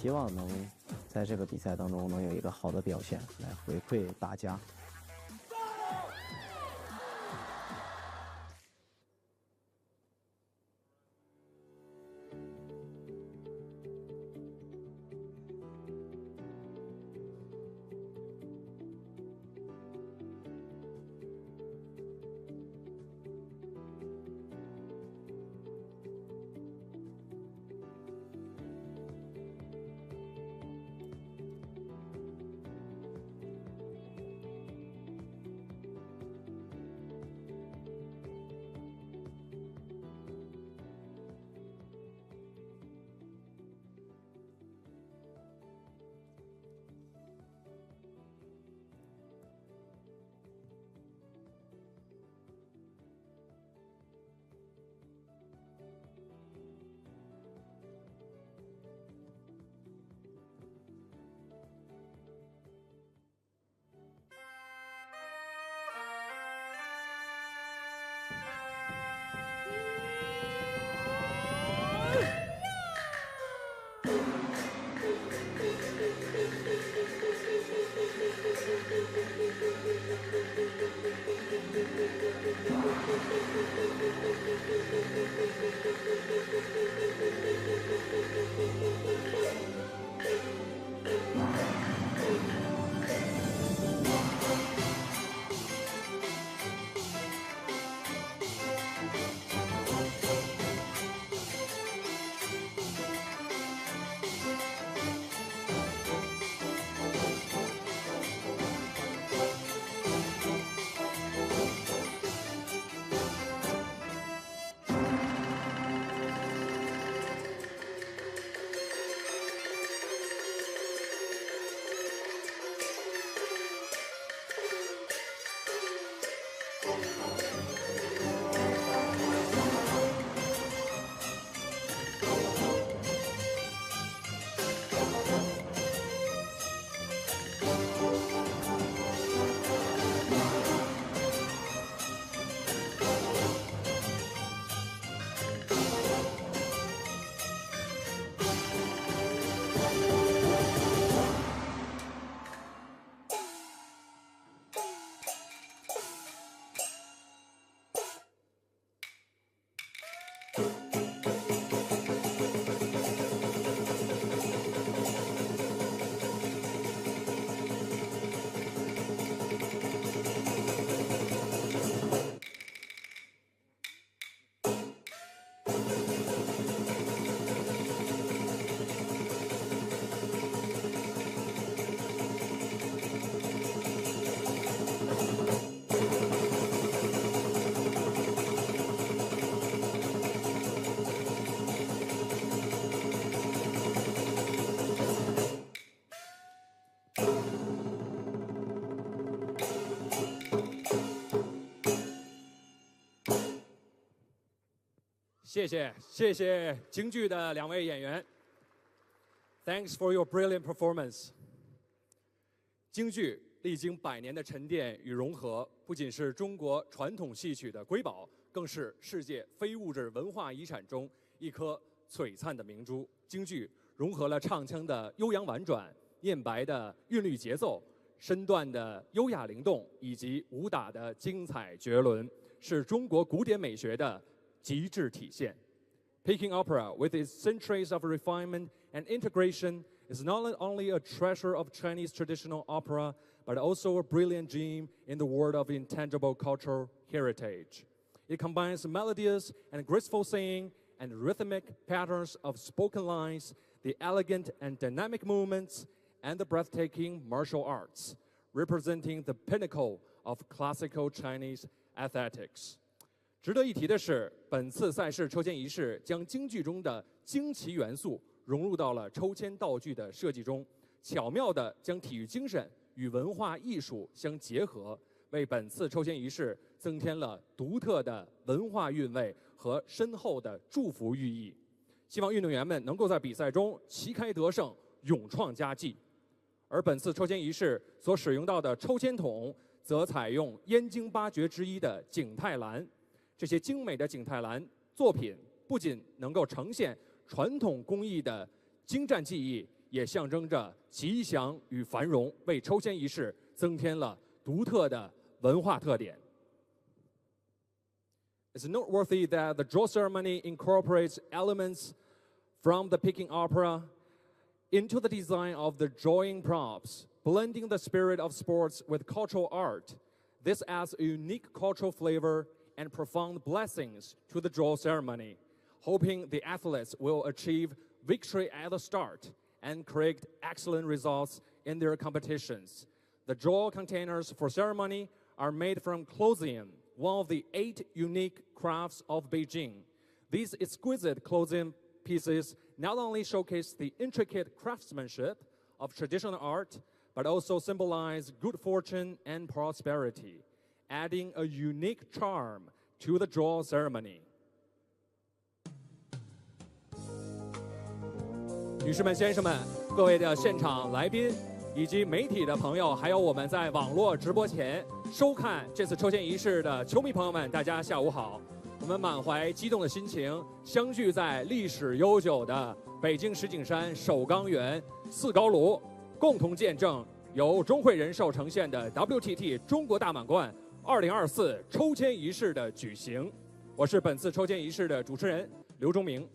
希望能在这个比赛当中能有一个好的表现，来回馈大家。谢谢京剧的2位演员。Thanks for your brilliant performance。京剧历经100年的沉淀与融合，不仅是中国传统戏曲的瑰宝，更是世界非物质文化遗产中一颗璀璨的明珠。京剧融合了唱腔的悠扬婉转、念白的韵律节奏、身段的优雅灵动，以及武打的精彩绝伦，是中国古典美学的极致体现。Peking opera, with its centuries of refinement and integration, is not only a treasure of Chinese traditional opera, but also a brilliant gem in the world of intangible cultural heritage. It combines melodious and graceful singing and rhythmic patterns of spoken lines, the elegant and dynamic movements, and the breathtaking martial arts, representing the pinnacle of classical Chinese athletics. 值得一提的是，本次赛事抽签仪式将京剧中的惊奇元素融入到了抽签道具的设计中，巧妙地将体育精神与文化艺术相结合，为本次抽签仪式增添了独特的文化韵味和深厚的祝福寓意。希望运动员们能够在比赛中旗开得胜，勇创佳绩。而本次抽签仪式所使用到的抽签筒，则采用燕京8绝之一的景泰蓝。这些精美的景泰蓝作品不仅能够呈现传统工艺的精湛技艺，也象征着吉祥与繁荣，为抽签仪式增添了独特的文化特点。It's noteworthy that the draw ceremony incorporates elements from the Peking opera into the design of the drawing props, blending the spirit of sports with cultural art. This adds a unique cultural flavor and profound blessings to the draw ceremony, hoping the athletes will achieve victory at the start and create excellent results in their competitions. The draw containers for ceremony are made from clothing, one of the 8 unique crafts of Beijing. These exquisite clothing pieces not only showcase the intricate craftsmanship of traditional art, but also symbolize good fortune and prosperity, adding a unique charm to the draw ceremony. 女士们、先生们，各位的现场来宾，以及媒体的朋友，还有我们在网络直播前收看这次抽签仪式的球迷朋友们，大家下午好。我们满怀激动的心情，相聚在历史悠久的北京石景山首钢园4高炉，共同见证由中汇人寿呈现的 WTT 中国大满贯2024抽签仪式的举行。我是本次抽签仪式的主持人刘忠明，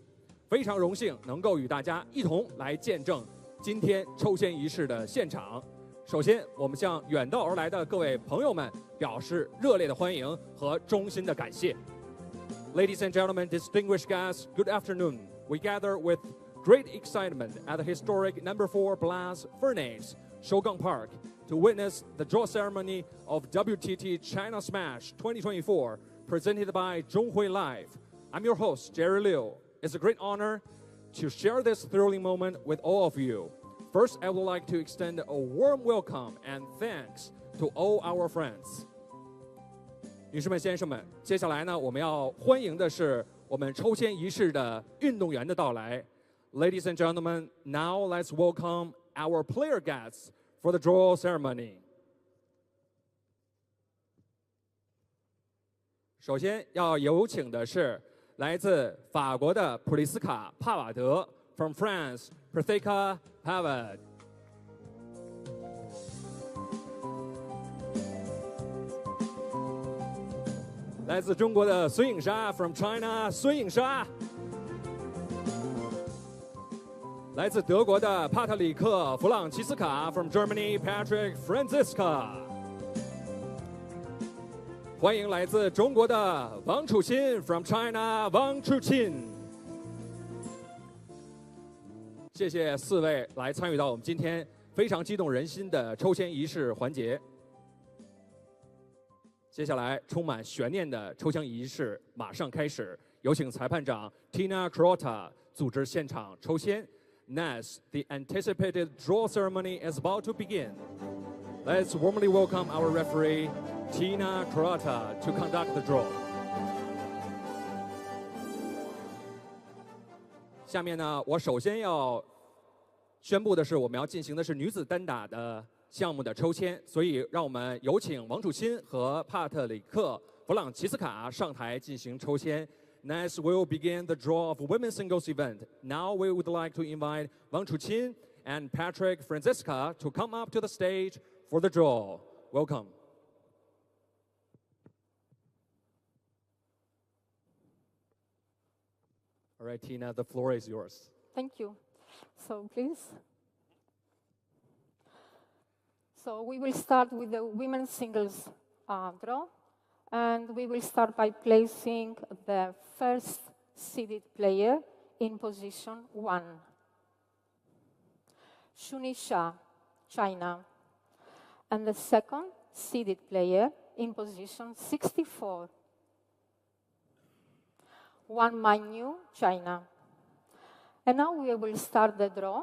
非常荣幸能够与大家一同来见证今天抽签仪式的现场。首先，我们向远道而来的各位朋友们表示热烈的欢迎和衷心的感谢。Ladies and gentlemen, distinguished guests, good afternoon. We gather with great excitement at the historic No. 4 Blast Furnace, Shougang Park, to witness the draw ceremony of WTT China Smash 2024, presented by Zhonghui Live. I'm your host, Jerry Liu. It's a great honor to share this thrilling moment with all of you. First, I would like to extend a warm welcome and thanks to all our friends. 女士们、先生们，接下来呢，我们要欢迎的是我们抽签仪式的运动员的到来。Ladies and gentlemen, now let's welcome our player guests for the draw ceremony. 首先要有请的是来自法国的普利斯卡·帕瓦德 ，from France, Prithika PAVADE. 来自中国的孙颖莎 ，from China， 孙颖莎。来自德国的帕特里克·弗朗齐斯卡 ，from Germany， Patrick Franziska。欢迎来自中国的王楚钦 ，from China， Wang Chuqin。谢谢4位来参与到我们今天非常激动人心的抽签仪式环节。接下来，充满悬念的抽签仪式马上开始，有请裁判长 Tina Crota 组织现场抽签。Next, the anticipated draw ceremony is about to begin. Let's warmly welcome our referee, Tina Crota, to conduct the draw. 下面呢，我首先要宣布的是，我们要进行的是女子单打的项目的抽签，所以让我们有请王楚钦和帕特里克·弗朗齐斯卡上台进行抽签。Next, we will begin the draw of women's singles event. Now, we would like to invite Wang Chuqin and Patrick Franziska to come up to the stage for the draw. Welcome. All right, Tina, the floor is yours. Thank you. So, please. So we will start with the women's singles draw, and we will start by placing the first seeded player in position 1. Shunisha, China, and the second seeded player in position 64. Wang Mingyu, China. And now we will start the draw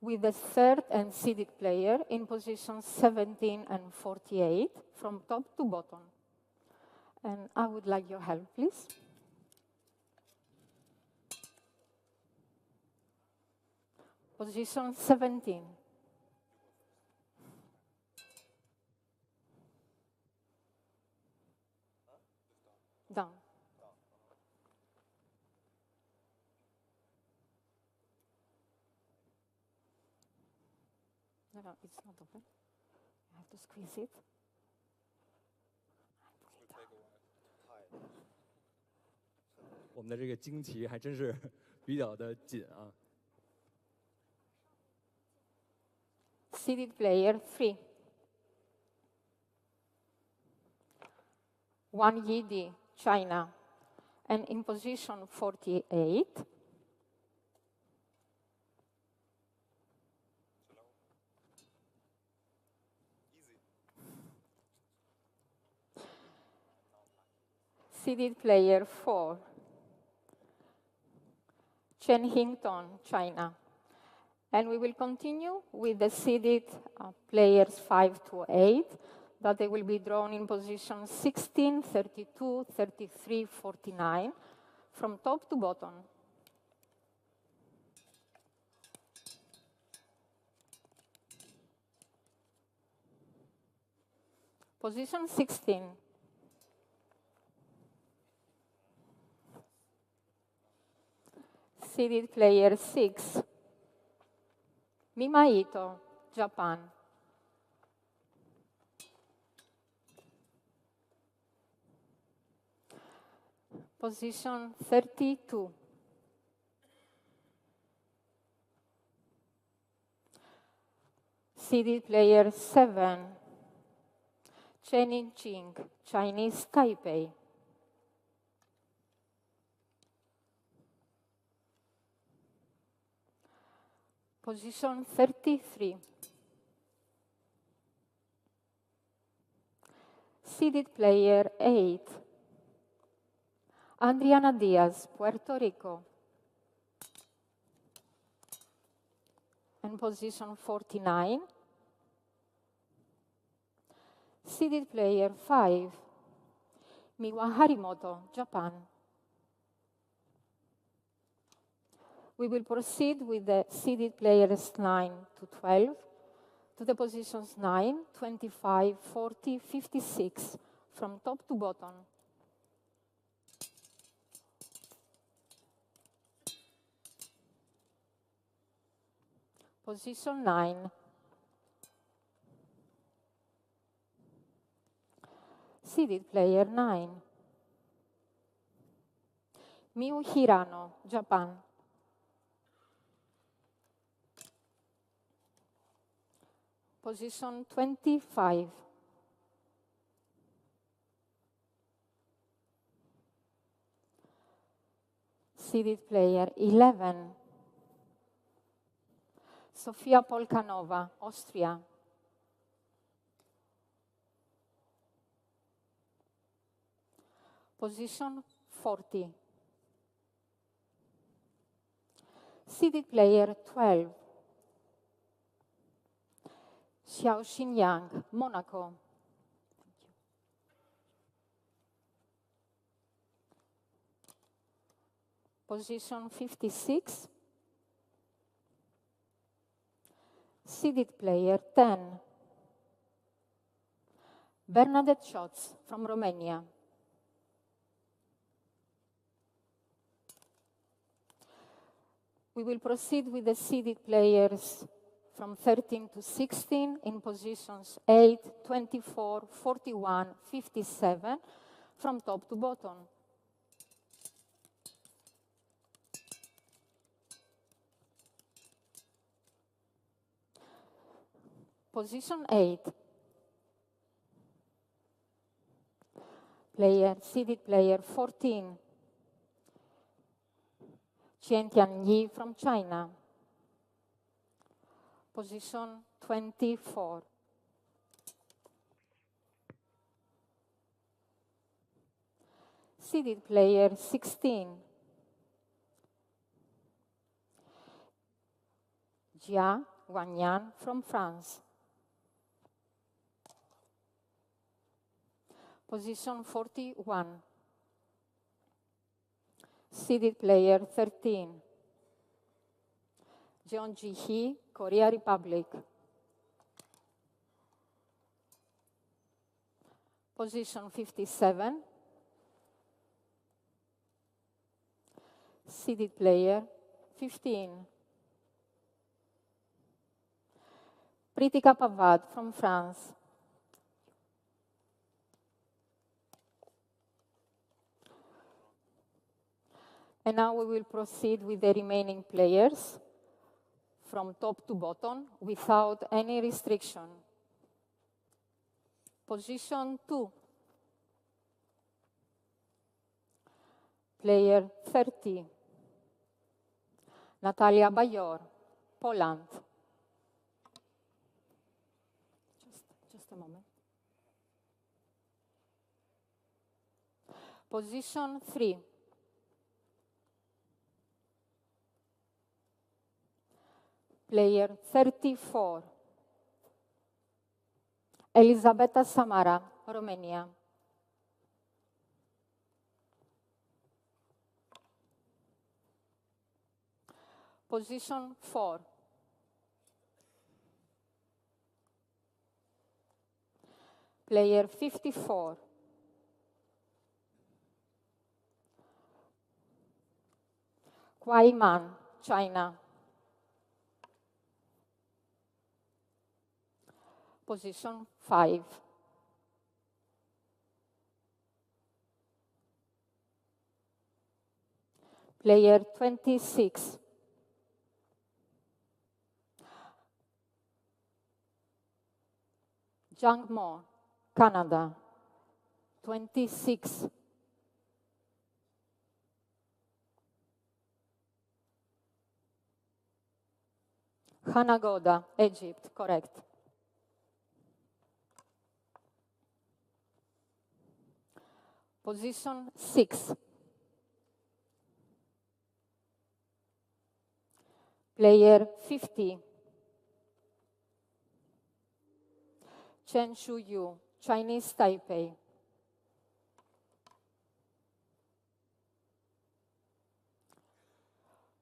with the third and seeded player in positions 17 and 48 from top to bottom. And I would like your help, please. Position 17. Down. it's not open. You have to squeeze it. And pull it down. 我们的这个旌旗还真是比较的紧啊。Seeded player 3. Wang Yidi, China, and in position 48. Seeded player 4. Chen Hington, China. And we will continue with the seeded players 5 to 8, that they will be drawn in position 16, 32, 33, 49, from top to bottom. Position 16. Seeded player 6. Mima Ito, Japan. Position 32. Seeded player 7. Chen Yingqing, Chinese Taipei. Position 33. Seeded player 8. Adriana Diaz, Puerto Rico. And position 49. Seeded player 5. Miwa Harimoto, Japan. We will proceed with the seeded players 9 to 12 to the positions 9, 25, 40, 56 from top to bottom. Position 9. Seeded player 9. Miu Hirano, Japan. Position 25. Seeded player 11. Sofia Polkanova, Austria. Position 40. Seeded player 12. Xiao Xinyang, Monaco. Position 56. Seeded player 10. Bernadette Schatz from Romania. We will proceed with the seeded players from 13 to 16 in positions 8, 24, 41, 57, from top to bottom. Position 8. Seeded player 14. Qian Tianyi from China. Position 24. Seeded player 16. Jia Wanyan from France. Position 41. Seeded player 13. Jeon Ji-hee, Korea Republic. Position 57. Seeded player 15. Prithika PAVADE from France. And now we will proceed with the remaining players from top to bottom without any restriction. Position 2. Player 30. Natalia Bajor, Poland. Just a moment. Position 3. Player 34. Elisabeta Samara, Romania. Position 4. Player 54. Kuai Man, China. Position 5. Player 26. Zhang Mo, Canada. 26. Hannah Goda, Egypt, correct. Position 6. Player 50. Chen Shuyu, Chinese Taipei.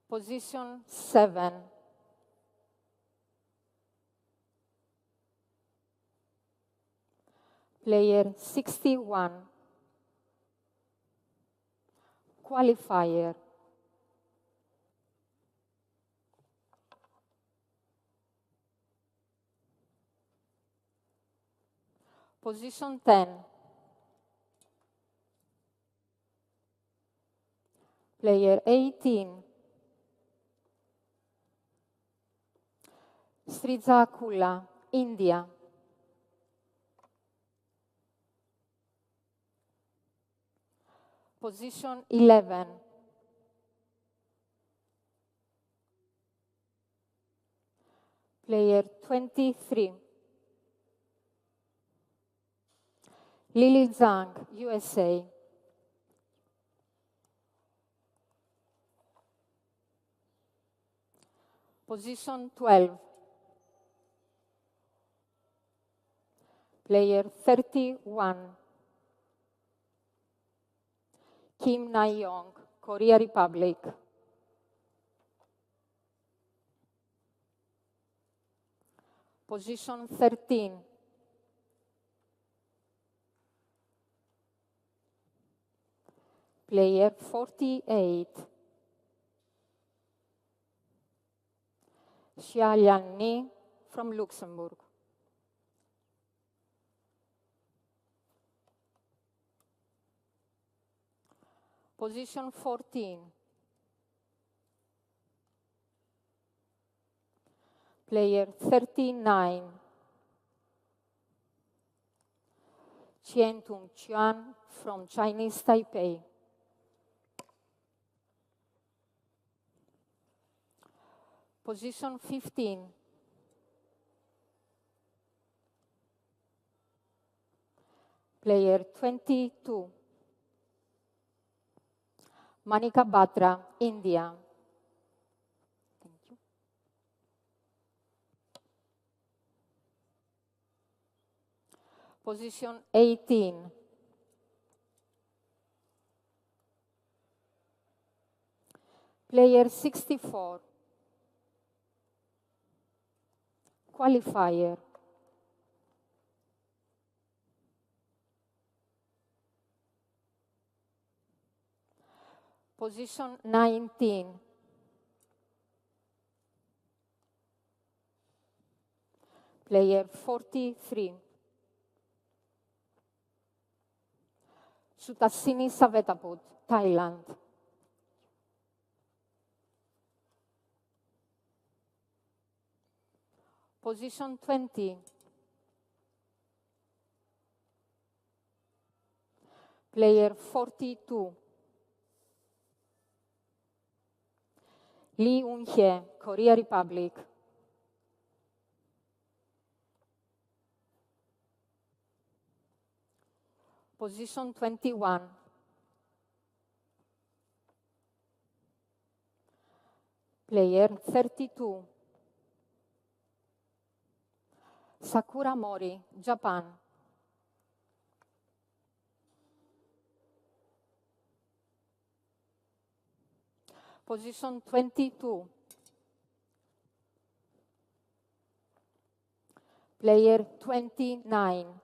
Position 7. Player 61. Qualifier. Position 10. Player 18. Sriza Kula, India. Position 11. Player 23. Lily Zhang, USA. Position 12. Player 31. Kim Na-young, Korea Republic. Position 13. Player 48. Xia Lianni from Luxembourg. Position 14. Player 39. Qian Tongquan from Chinese Taipei. Position 15. Player 22. Manika Batra, India. Thank you. Position 18. Player 64. Qualifier. Position 19. Player 43. Sutasini Savetaput, Thailand. Position 20. Player 42. Lee Eun-hye, Korea Republic. Position 21. Player 32. Sakura Mori, Japan. Position 22. Player 29.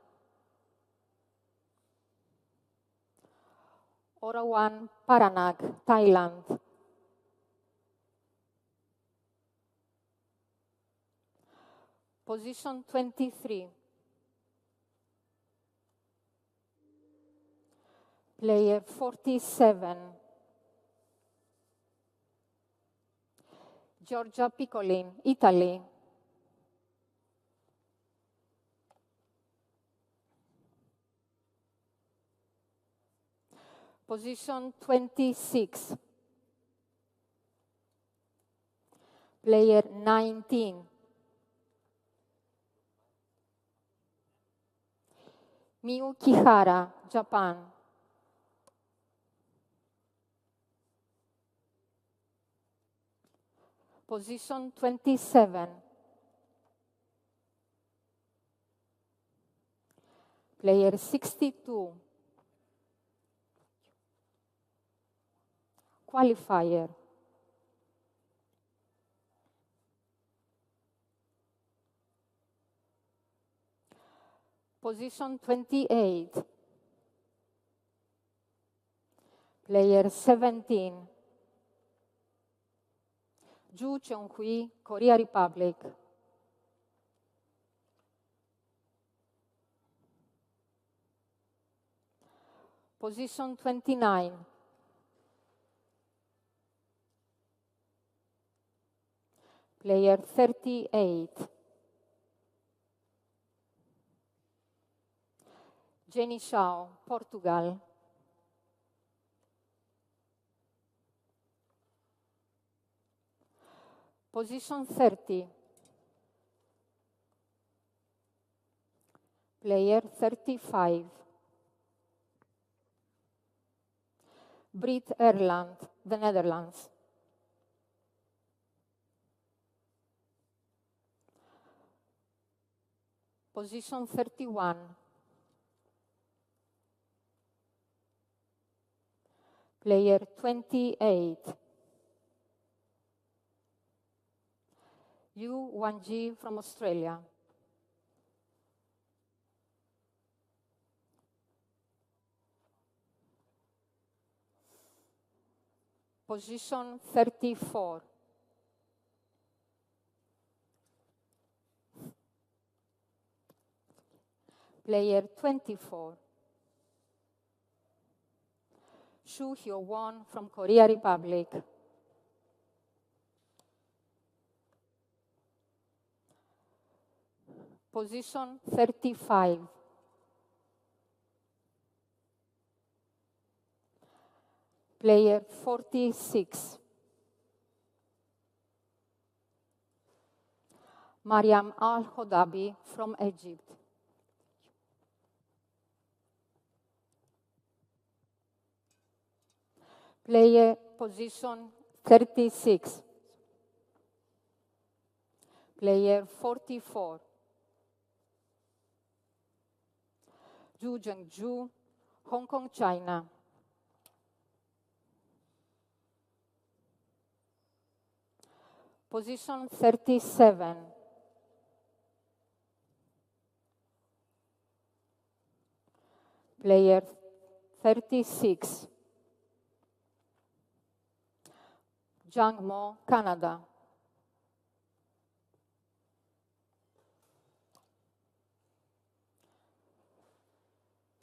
Orawan Paranag, Thailand. Position 23. Player 47. Giorgia Piccolin, Italy. Position 26. Player 19. Miyu Kihara, Japan. Position 27. Player 62. Qualifier. Position 28. Player 17. Ju Cheong-hui, Korea Republic. Position 29. Player 38. Jenny Shao, Portugal. Position 30. Player 35. Brit Erland, the Netherlands. Position 31. Player 28. Yu Wanji from Australia. Position 34. Player 24. Shu Hyo-won from Korea Republic. Position 35. Player 46. Mariam Al-Hodabi from Egypt. Player position 36. Player 44. Zhu Zhengzhu, Hong Kong, China. Position 37. Player 36. Zhang Mo, Canada.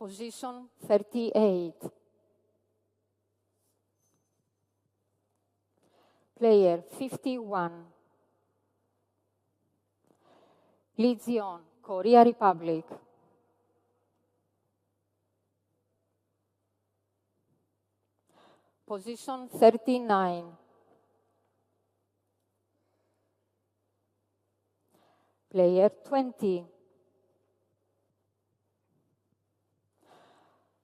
Position 38. Player 51. Lizion, Korea Republic. Position 39. Player 20.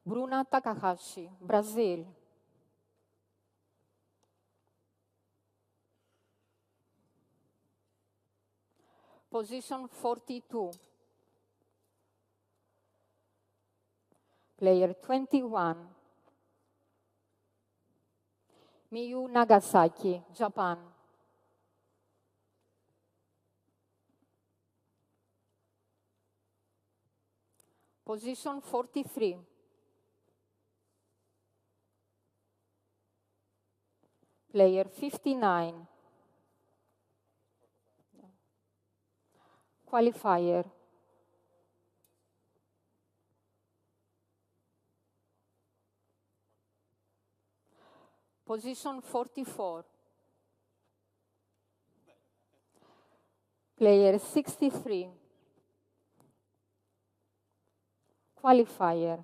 Bruna Takahashi, Brazil. Position 42. Player 21. Miyu Nagasaki, Japan. Position 43. Player 59. Qualifier. Position 44. Player 63. Qualifier.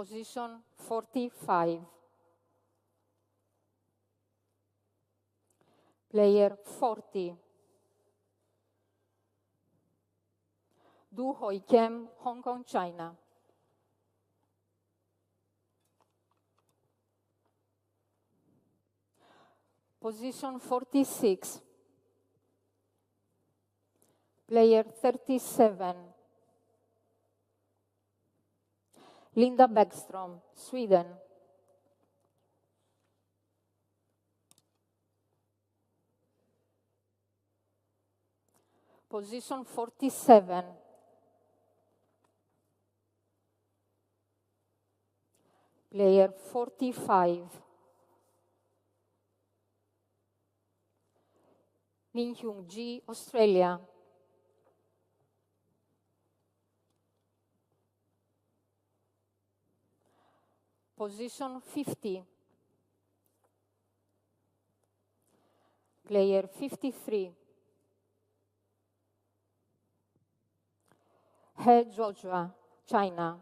Position 45. Player 40. Du Hoi Kem, Hong Kong, China. Position 46. Player 37. Linda Bäckström, Sweden. Position 47. Player 45. Min Hyung Ji, Australia. Position 50. Player 53. He Joshua, China.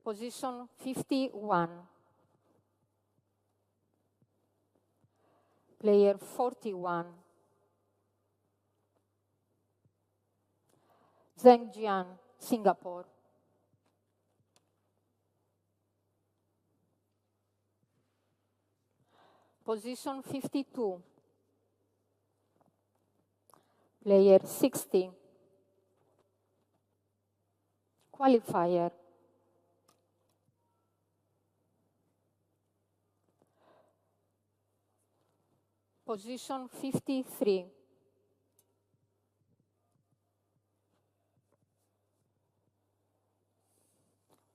Position 51. Player 41. Zheng Jian, Singapore. Position 52. Player 60. Qualifier. Position 53.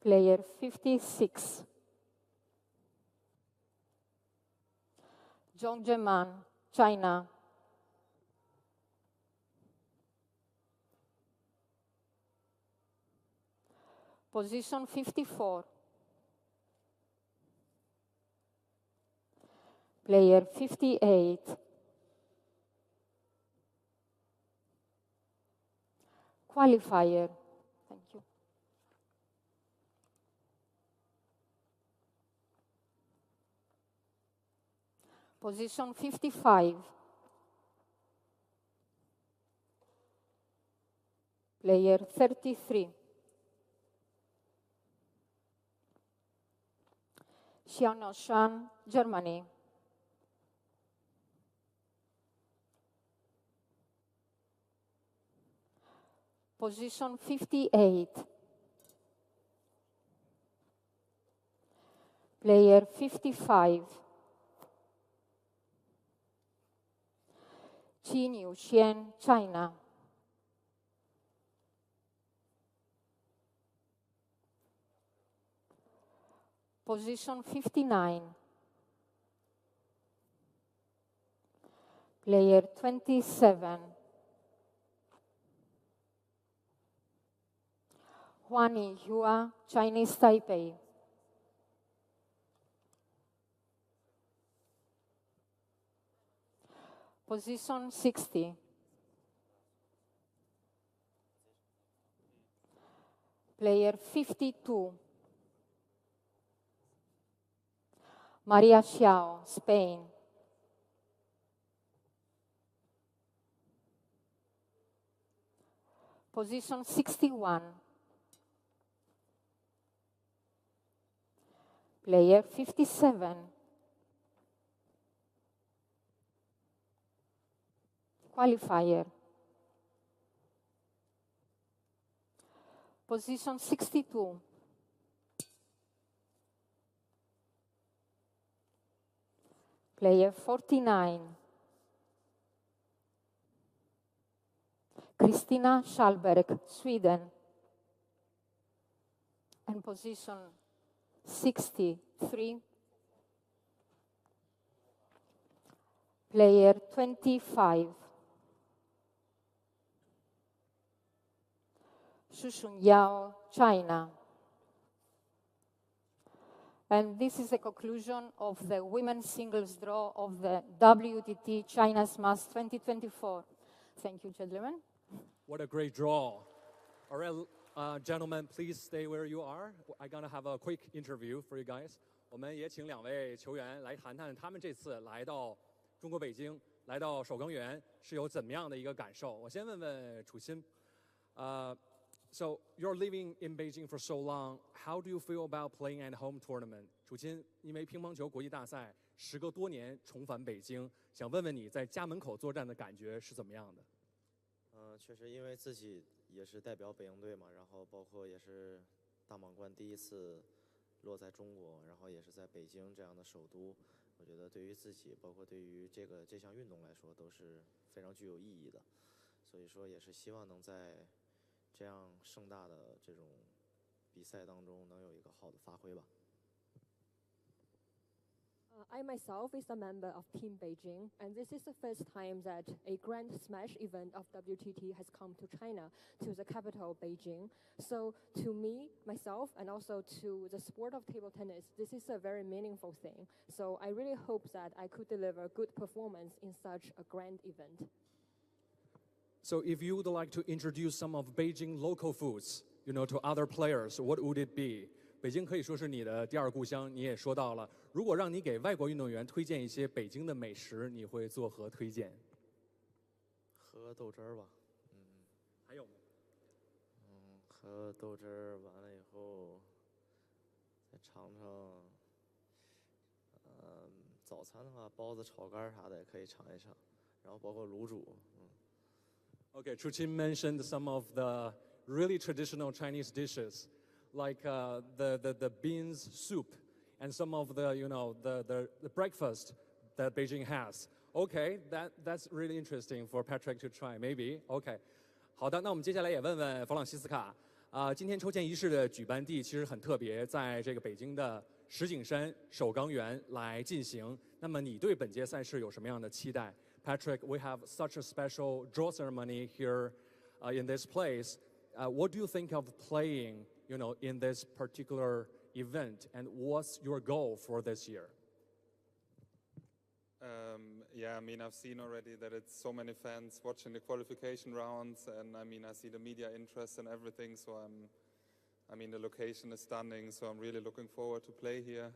Player 56. Zhong Zeman, China. Position 54. Player 58. Qualifier. Thank you. Position 55. Player 33. Xiaonoshan, Germany. Position 58. Player 55. Qin Yuxian, China. Position 59. Player 27. Huan, Chinese Taipei. Position 60. Player 52. Maria Xiao, Spain. Position 61. Player 57. Qualifier. Position 62. Player 49. Kristina Schallberg, Sweden. And position 63. Player 25. Shushun Yao, China. And this is the conclusion of the women's singles draw of the WTT China's Mass 2024. Thank you, gentlemen. What a great draw. All right, gentlemen, please stay where you are. I'm going to have a quick interview for you guys. 我们也请两位球员来谈谈他们这次来到中国北京，来到首钢园是有怎么样的一个感受。我先问问楚钦。So you're living in Beijing for so long. How do you feel about playing at home tournament? 楚钦，因为乒乓球国际大赛时隔多年重返北京，想问问你在家门口作战的感觉是怎么样的？确实，因为自己也是代表北京队嘛，然后包括也是大满贯第一次落在中国，然后也是在北京这样的首都，我觉得对于自己，包括对于这项运动来说，都是非常具有意义的。所以说，也是希望能在这样盛大的这种比赛当中能有一个好的发挥吧。I myself is a member of Team Beijing, and this is the first time that a Grand Smash event of WTT has come to China, to the capital, Beijing. So to me, myself, and also to the sport of table tennis, this is a very meaningful thing. So I really hope that I could deliver good performance in such a grand event. So if you would like to introduce some of Beijing local foods, to other players, what would it be? 北京可以说是你的第二故乡，你也说到了。如果让你给外国运动员推荐一些北京的美食，你会作何推荐？喝豆汁儿吧，还有吗？喝豆汁儿完了以后，再尝尝。早餐的话，包子、炒肝啥的也可以尝一尝，然后包括卤煮。Okay, Chuqin mentioned some of the really traditional Chinese dishes, like the beans soup, and some of the breakfast that Beijing has. Okay, that's really interesting for Patrick to try. Maybe. Okay. 好的，那我们接下来也问问弗朗西斯卡。今天抽签仪式的举办地其实很特别，在这个北京的石景山首钢园来进行。那么你对本届赛事有什么样的期待？ Patrick, we have such a special draw ceremony here in this place. What do you think of playing, in this particular event, and what's your goal for this year? Yeah, I mean, I've seen already that it's so many fans watching the qualification rounds, and I mean, I see the media interest and everything. So the location is stunning. So I'm really looking forward to play here.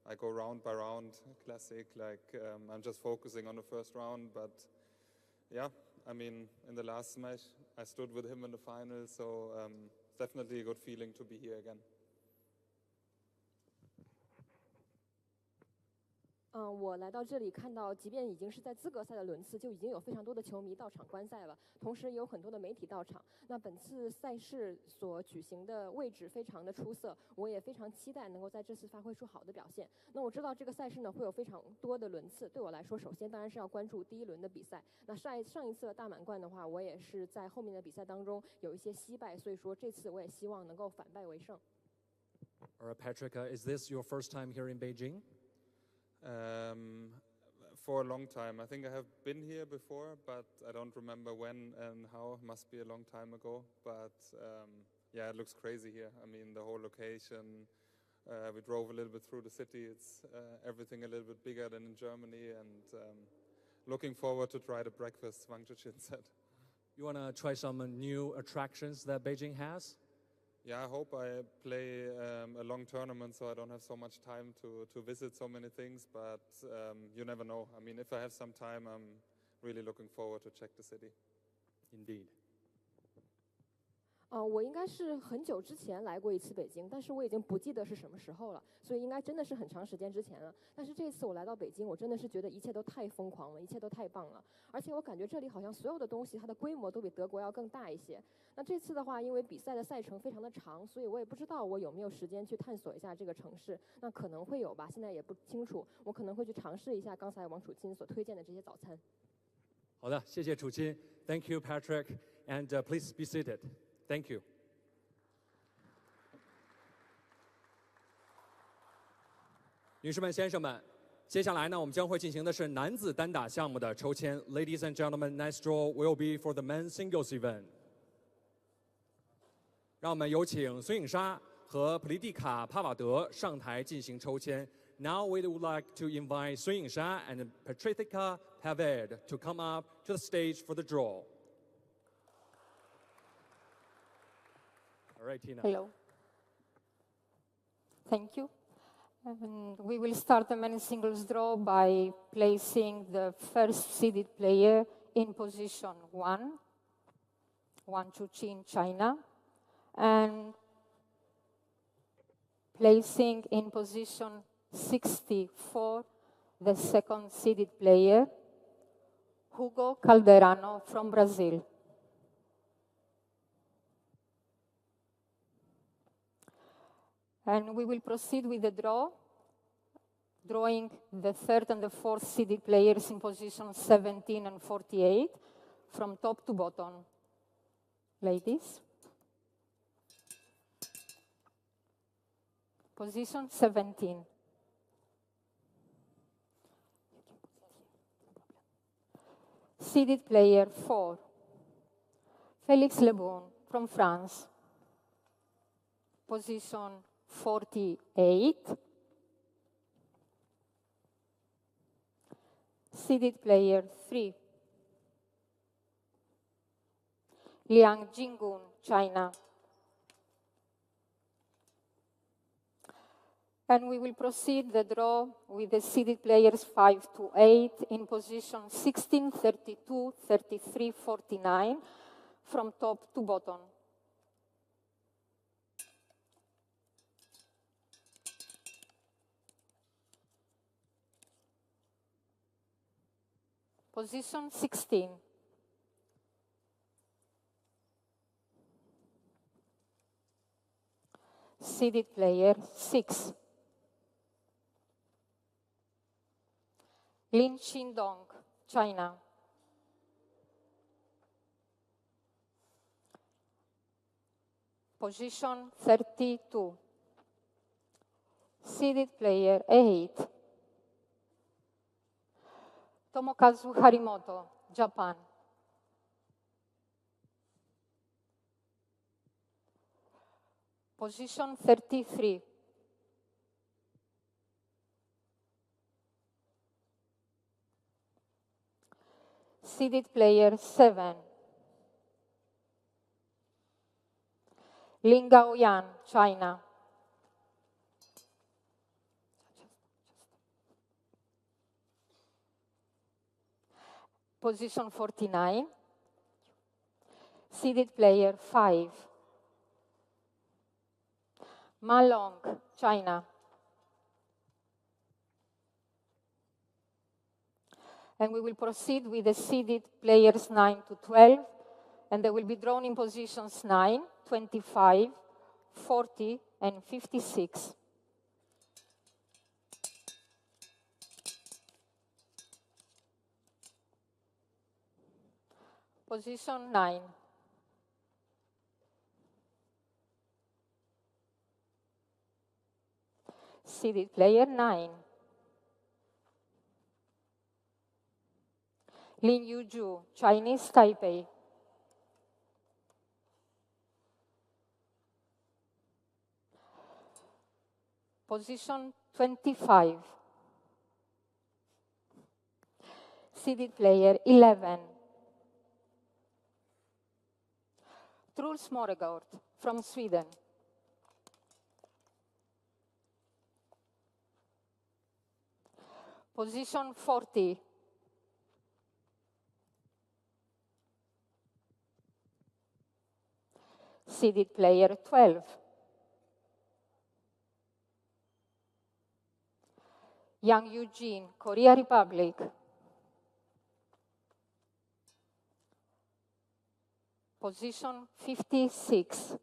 I go round by round, classic. I'm just focusing on the first round, but yeah, in the last smash, I stood with him in the final, so definitely a good feeling to be here again. 我来到这里看到，即便已经是在资格赛的轮次，就已经有非常多的球迷到场观赛了，同时也有很多的媒体到场。那本次赛事所举行的位置非常的出色，我也非常期待能够在这次发挥出好的表现。那我知道这个赛事呢会有非常多的轮次，对我来说，首先当然是要关注第一轮的比赛。那上一次的大满贯的话，我也是在后面的比赛当中有一些惜败，所以说这次我也希望能够反败为胜。All right, Patrick, is this your first time here in Beijing? For a long time. I think I have been here before, but I don't remember when and how. Must be a long time ago. But yeah, it looks crazy here. I mean, the whole location. We drove a little bit through the city. It's everything a little bit bigger than in Germany, and looking forward to try the breakfast Wang Chuqin said. You want to try some new attractions that Beijing has? Yeah, I hope I play a long tournament so I don't have so much time to visit so many things, but you never know. I mean, if I have some time, I'm really looking forward to check the city. Indeed. 我应该是很久之前来过一次北京，但是我已经不记得是什么时候了，所以应该真的是很长时间之前了。但是这次我来到北京，我真的是觉得一切都太疯狂了，一切都太棒了，而且我感觉这里好像所有的东西它的规模都比德国要更大一些。那这次的话，因为比赛的赛程非常的长，所以我也不知道我有没有时间去探索一下这个城市。那可能会有吧，现在也不清楚。我可能会去尝试一下刚才王楚钦所推荐的这些早餐。好的，谢谢楚钦。Thank you, Patrick, and please be seated. Thank you. 女士们、先生们，接下来呢，我们将会进行的是男子单打项目的抽签。Ladies and gentlemen, next draw will be for the men's singles event. 让我们有请孙颖莎和普利蒂卡·帕瓦德上台进行抽签。Now we would like to invite Sun Yingsha and Prithika PAVADE to come up to the stage for the draw. All right, Tina. Hello. Thank you. And we will start the men's singles draw by placing the first seeded player in position 1, Wang Chuqin, China, and placing in position 64 the second seeded player, Hugo Calderano from Brazil. And we will proceed with the draw, drawing the third and the fourth seeded players in position 17 and 48 from top to bottom. Ladies. Position 17. Seeded player 4, Félix Leboon from France. Position 48. Seeded player 3, Liang Jingun, China. And we will proceed the draw with the seeded players 5 to 8 in position 16, 32, 33, 49 from top to bottom. Position 16. Seeded player 6. Lin Qindong, China. Position 32. Seeded player 8. Tomokazu Harimoto, Japan. Position 33. Seeded player 7. Lin Gaoyan, China. Position 49. Seeded player 5. Ma Long, China. And we will proceed with the seeded players 9 to 12, and they will be drawn in positions 9, 25, 40, and 56. Position 9. Seeded player 9. Lin Yuju, Chinese Taipei. Position 25. Seeded player 11. Truls Moregård from Sweden. Position 40. Seeded player 12. Yang Eugene, Korea Republic. Position 56.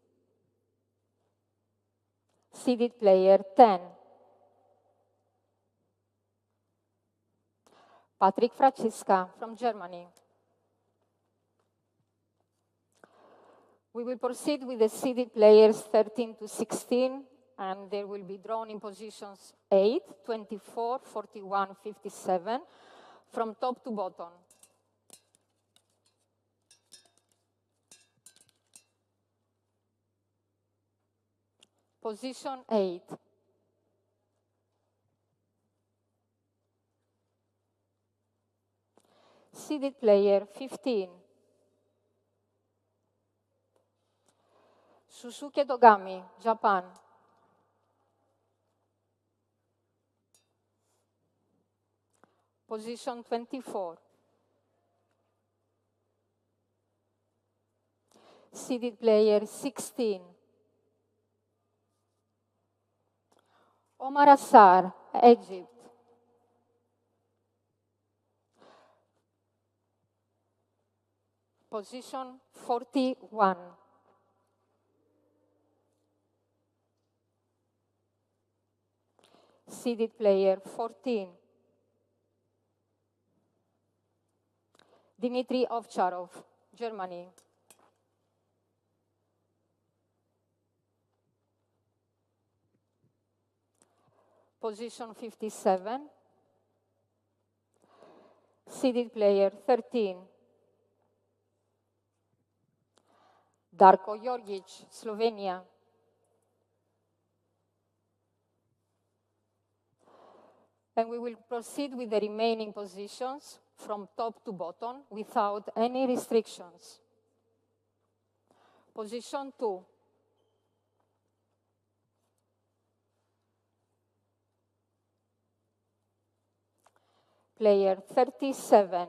Seeded player 10. Franziska from Germany. We will proceed with the seeded players 13 to 16, and they will be drawn in positions 8, 24, 41, 57, from top to bottom. Position 8. Seeded player 15. Susuke Dogami, Japan. Position 24. Seeded player 16. Omar Assar, Egypt. Position 41. Seeded player 14. Dmitry Ovcharov, Germany. Position 57. Seeded player 13. Darko Jorgic, Slovenia. And we will proceed with the remaining positions from top to bottom without any restrictions. Position 2. Player 37.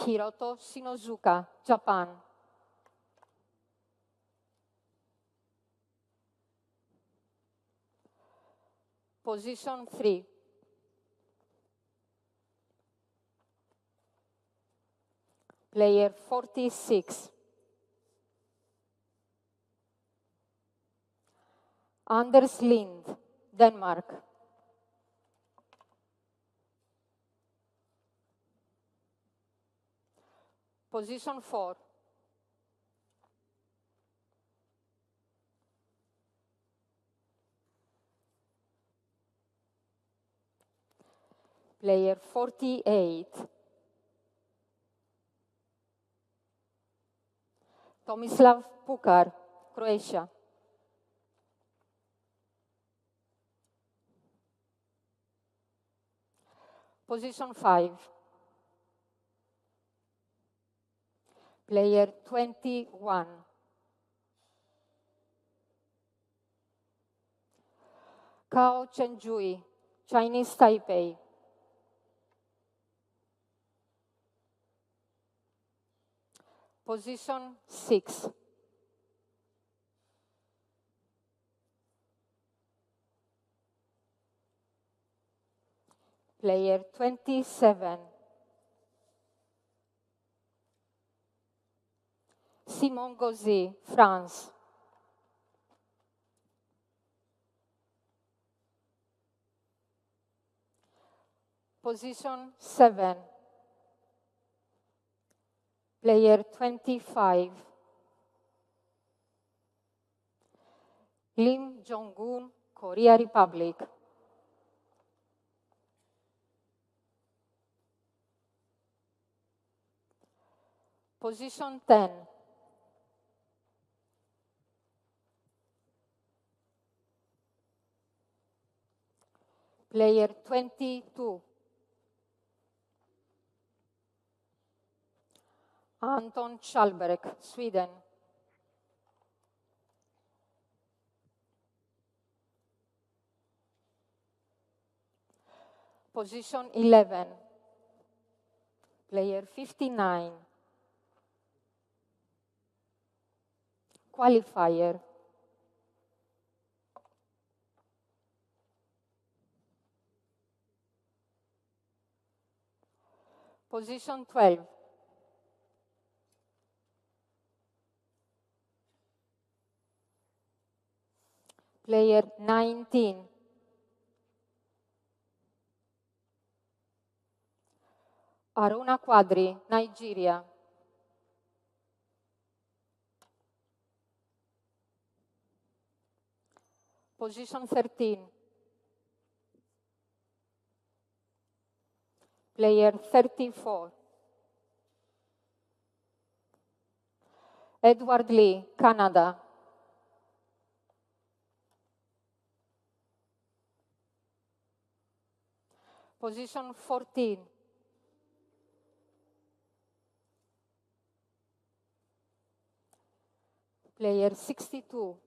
Hiroto Shinozuka, Japan. Position 3. Player 46. Anders Lind, Denmark. Position 4. Player 48. Tomislav Pukar, Croatia. Position 5. Player 21. Cao Chenjui, Chinese Taipei. Position 6. Player 27. Simon Gauzy, France. Position 7. Player 25. Lim Jong-un, Korea Republic. Position 10. Player 22. Anton Schallberg, Sweden. Position 11. Player 59. Qualifier. Position 12. Player 19. Aruna Quadri, Nigeria. Position 13. Player 34. Edward Lee, Canada. Position 14. Player 62.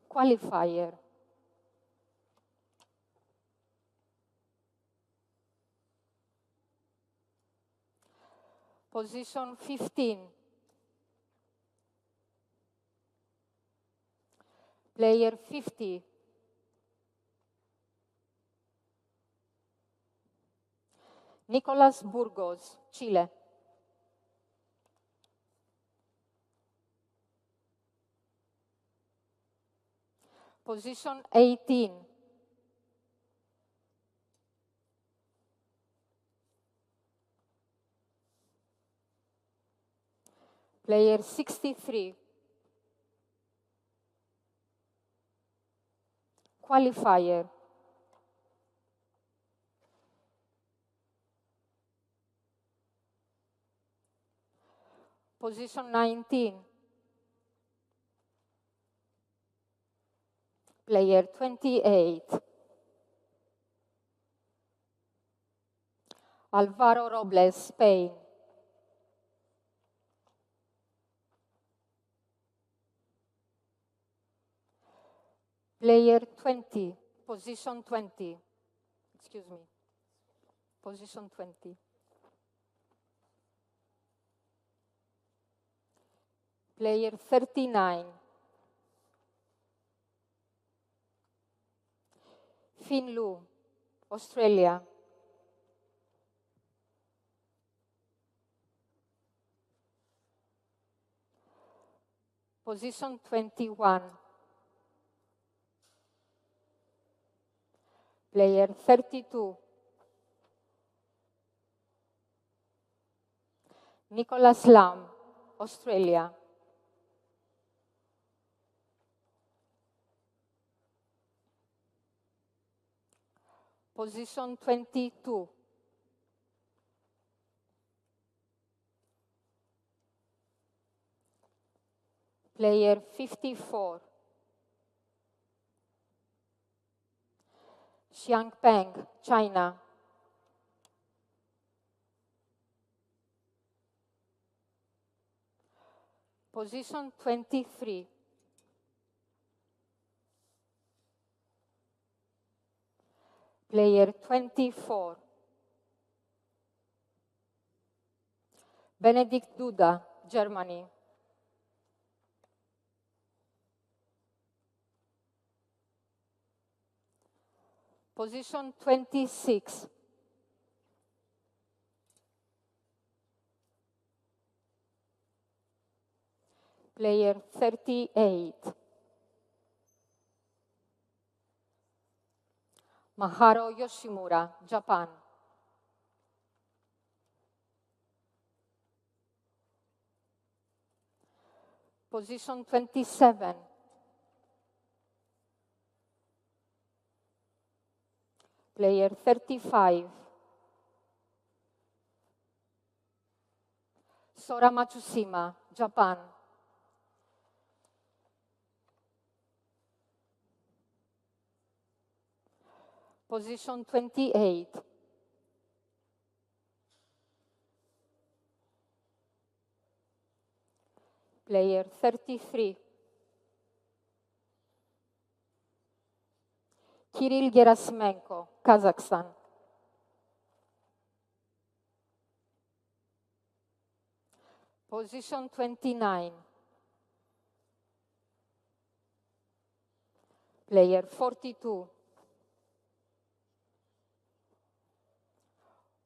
Qualifier. Position 15. Player 50. Nicolas Burgos, Chile. Position 18. Player 63. Qualifier. Position 19. Player 28. Alvaro Robles, Spain. Player 20, position 20. Excuse me. Position 20. Player 39. Fin Lu, Australia. Position 21. Player 32. Nicholas Lam, Australia. Position 22. Player 54. Xiangpeng, China. Position 23. Player 24. Benedikt Duda, Germany. Position 26. Player 38. Maharu Yoshimura, Japan. Position 27. Player 35. Sora Matsushima, Japan. Position 28. Player 33. Kirill Gerasimenko, Kazakhstan. Position 29. Player 42.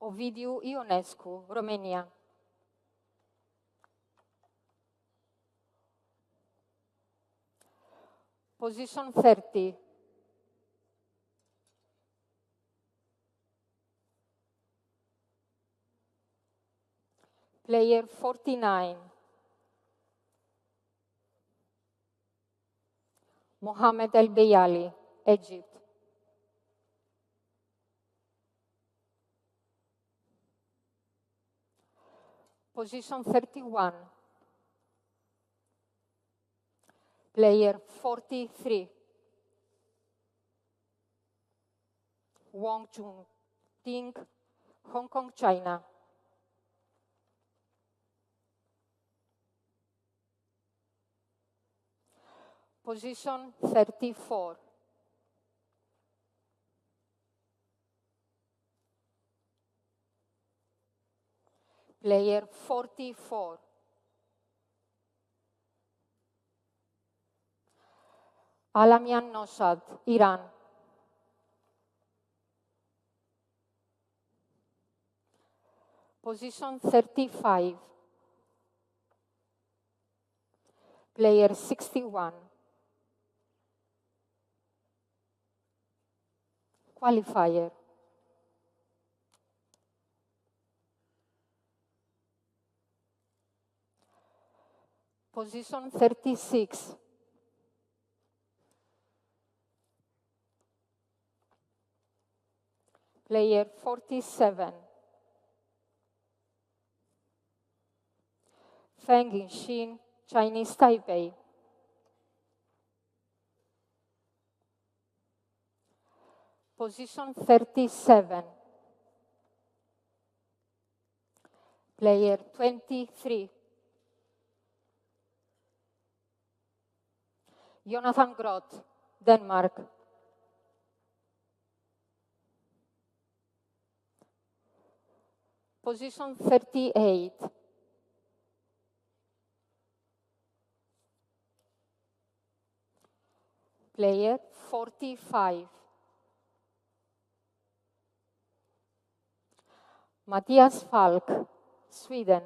Ovidiu Ionescu, Romania. Position 30. Player 49. Mohamed El Beyali, Egypt. Position 31. Player 43. WANG Chuqin, Hong Kong, China. Position 34. Player 44. Alamian Noshad, Iran. Position 35. Player 61. Qualifier. Position 36. Player 47. Feng Yinxin, Chinese Taipei. Position 37. Player 23. Jonathan Groth, Denmark. Position 38. Player 45. Matthias Falk, Sweden.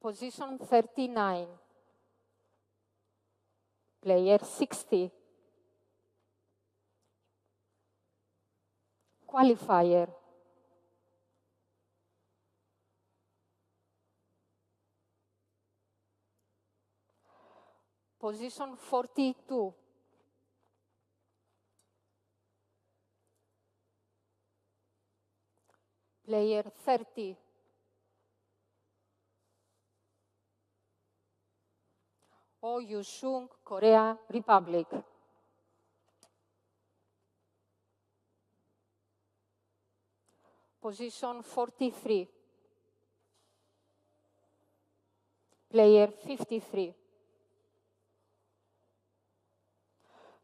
Position 39. Player 60. Qualifier. Position 42. Player 30. Oh Yu-sung, Korea Republic. Position 43. Player 53.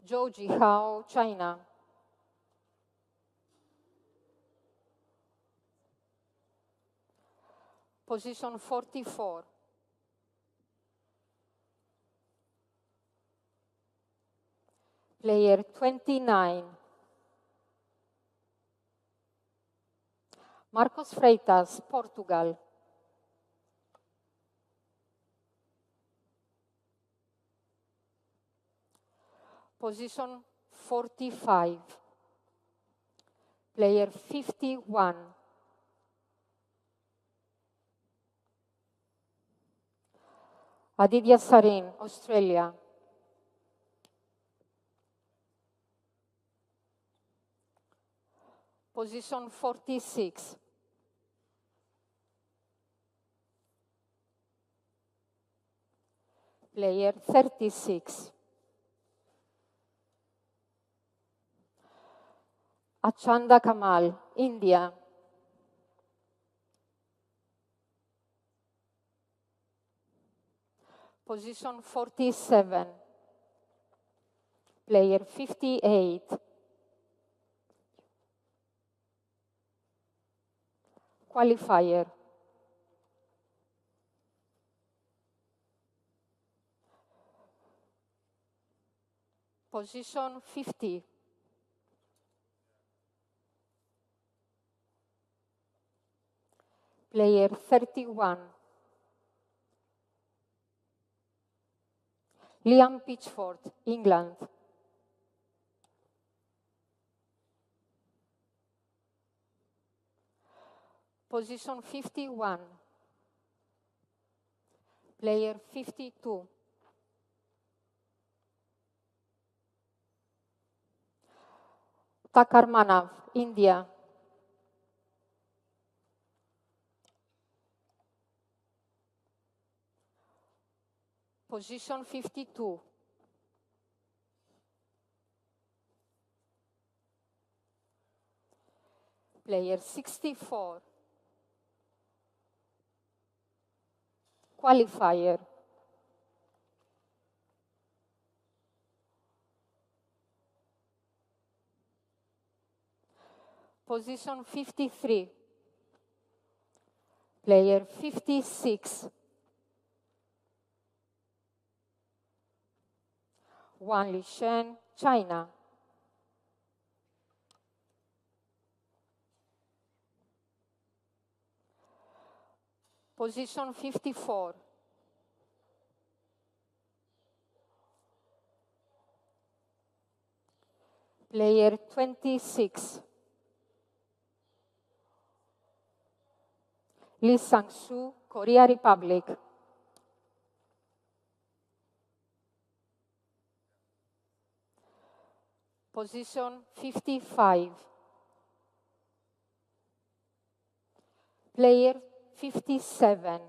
Zhou Jihao, China. Position 44. Player 29. Marcos Freitas, Portugal. Position 45. Player 51. Aditya Sarin, Australia. Position 46. Player 36. Achanda Kamal, India. Position 47. Player 58. Qualifier. Position 50. Player 31. Liam Pitchford, England. Position 51. Player 52. Takar Manav, India. Position 52. Player 64. Qualifier. Position 53. Player 56. Wang Lishen, China. Position 54. Player 26. Lee Sang-soo, Korea Republic. Position 55. Player 57.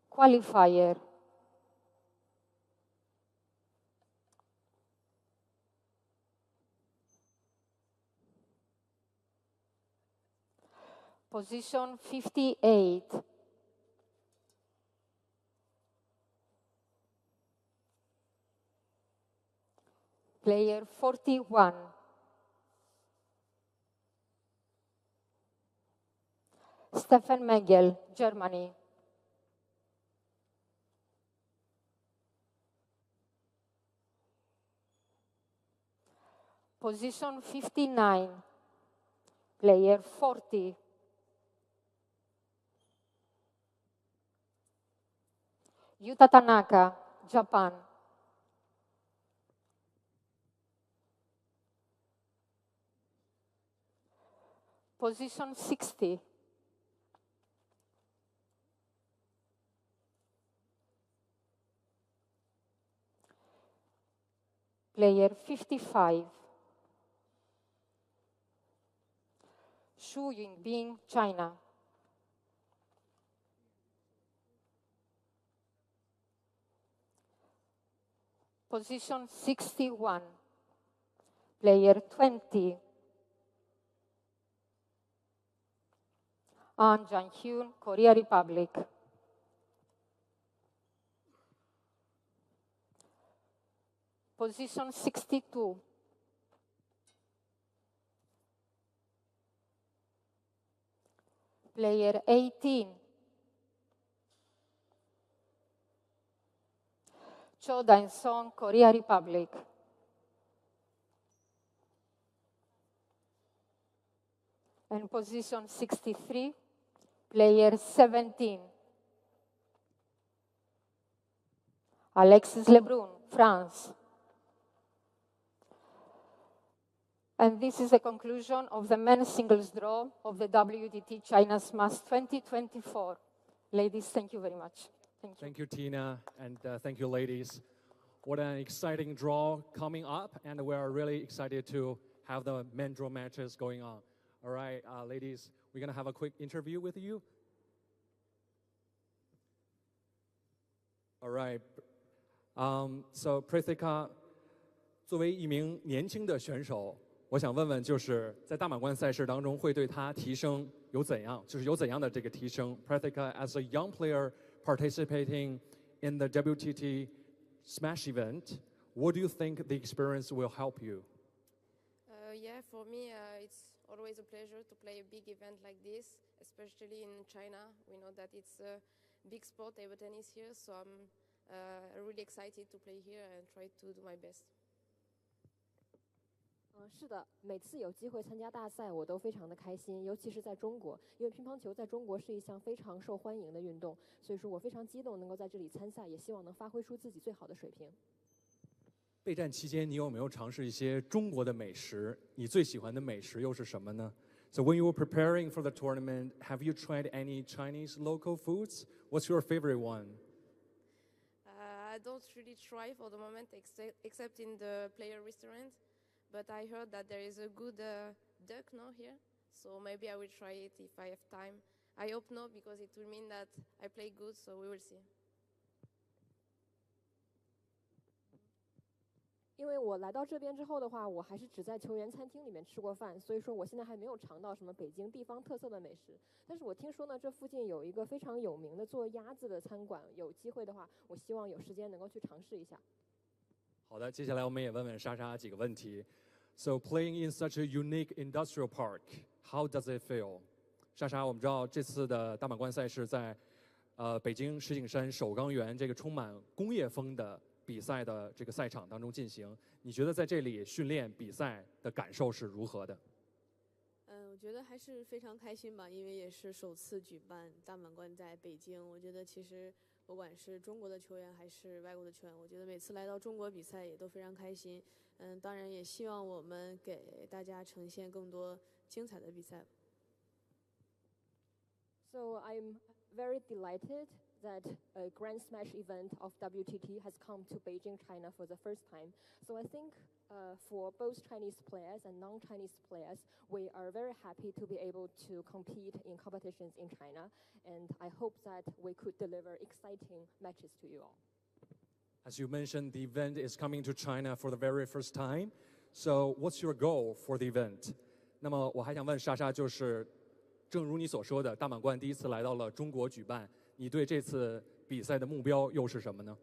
Qualifier. Position 58. Player 41. Stefan Megel, Germany. Position 59. Player 40. Yuta Tanaka, Japan. Position 60. Player 55. Xu Yingbing, China. Position 61. Player 20. An Jang-hyun, Korea Republic. Position 62. Player 18. Cho Dan-song, Korea Republic. And position 63, player 17. Alexis Lebrun, France. And this is the conclusion of the men's singles draw of the WTT China's Mass 2024. Ladies, thank you very much. Thank you. Thank you, Tina, and thank you, ladies. What an exciting draw coming up, and we are really excited to have the men draw matches going on. All right, ladies, we're gonna have a quick interview with you. All right, so Prithika, 作为一名年轻的选手，我想问问，就是在大满贯赛事当中，会对他提升有怎样的这个提升 ？Prithika, as a young player participating in the WTT Smash event, what do you think the experience will help you? Yeah, for me, it's always a pleasure to play a big event like this, especially in China. We know that it's a big sport, table tennis here, so I'm really excited to play here and try to do my best. 是的，每次有机会参加大赛，我都非常的开心，尤其是在中国，因为乒乓球在中国是一项非常受欢迎的运动，所以说我非常激动能够在这里参赛，也希望能发挥出自己最好的水平。备战期间，你有没有尝试一些中国的美食？你最喜欢的美食又是什么呢？ So when you were preparing for the tournament, have you tried any Chinese local foods? What's your favorite one? I don't really try for the moment, except in the player restaurant. But I heard that there is a good duck now here, so maybe I will try it if I have time. I hope not, because it will mean that I play good, so we will see. 因为我来到这边之后的话，我还是只在球员餐厅里面吃过饭，所以说我现在还没有尝到什么北京地方特色的美食。但是我听说呢，这附近有一个非常有名的做鸭子的餐馆，有机会的话，我希望有时间能够去尝试一下。好的，接下来我们也问问莎莎几个问题。So playing in such a unique industrial park, how does it feel? 莎莎，我们知道这次的大满贯赛事在北京石景山首钢园这个充满工业风的比赛的这个赛场当中进行，你觉得在这里训练比赛的感受是如何的？我觉得还是非常开心吧，因为也是首次举办大满贯在北京。我觉得其实不管是中国的球员还是外国的球员，我觉得每次来到中国比赛也都非常开心。当然也希望我们给大家呈现更多精彩的比赛。So I'm very delighted that a Grand Smash event of WTT has come to Beijing, China for the first time. So I think for both Chinese players and non-Chinese players, we are very happy to be able to compete in competitions in China. And I hope that we could deliver exciting matches to you all. As you mentioned, the event is coming to China for the very first time. So what's your goal for the event? 那么我还想问莎莎，就是正如你所说的，大满贯第一次来到了中国举办，你对这次比赛的目标又是什么呢？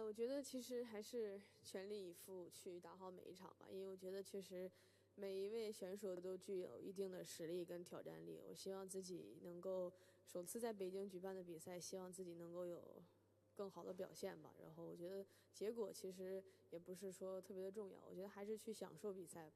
我觉得其实还是全力以赴去打好每一场吧，因为我觉得确实每一位选手都具有一定的实力跟挑战力。我希望自己能够首次在北京举办的比赛，希望自己能够有更好的表现吧。然后我觉得结果其实也不是说特别的重要，我觉得还是去享受比赛吧。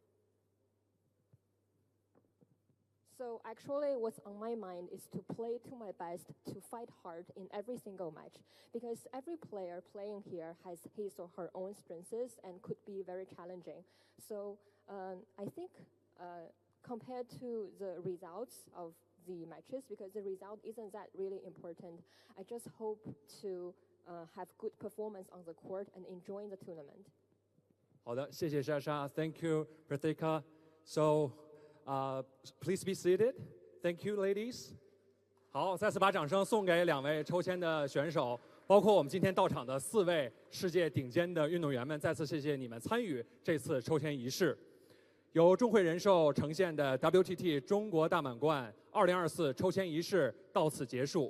So actually what's on my mind is to play to my best, to fight hard in every single match. Because every player playing here has his or her own strengths and could be very challenging. So I think compared to the results of the matches, because the result isn't that really important, I just hope to have good performance on the court and enjoy the tournament. 好的，谢谢莎莎。Thank you, Prithika. So, please be seated. Thank you, ladies. 好，再次把掌声送给两位抽签的选手，包括我们今天到场的4位世界顶尖的运动员们。再次谢谢你们参与这次抽签仪式。由中汇人寿呈现的 WTT 中国大满贯2024抽签仪式到此结束。